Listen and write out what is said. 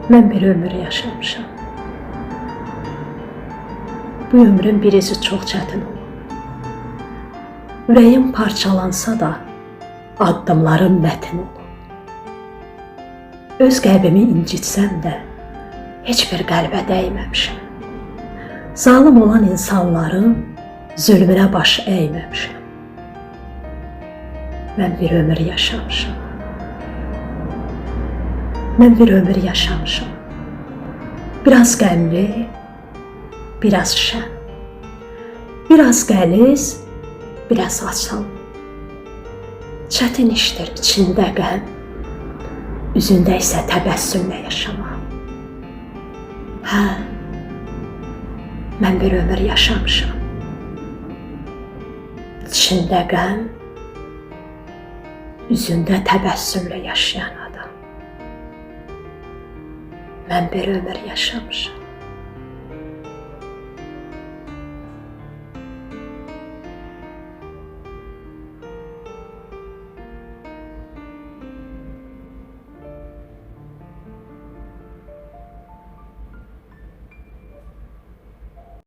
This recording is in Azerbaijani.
Mən bir ömür yaşamışam. Bu ömrün birisi çox çətin olub. Ürəyim parçalansa da, addımlarım mətin olub. Öz qəlbimi incitsəm də, heç bir qəlbə dəyməmişəm. Zalım olan insanların zülmünə baş əyməmişəm. Mən bir ömür yaşamışam. Mən bir ömür yaşamışam. Biraz qəmli, biraz şən. Biraz qəliz, biraz asan. Çətin işdir içində qəm, üzündə isə təbəssümlə yaşamaq. Hə, mən bir ömür yaşamışam. İçində qəm, üzündə təbəssümlə yaşayan adam. Mən bir ömür yaşamışam.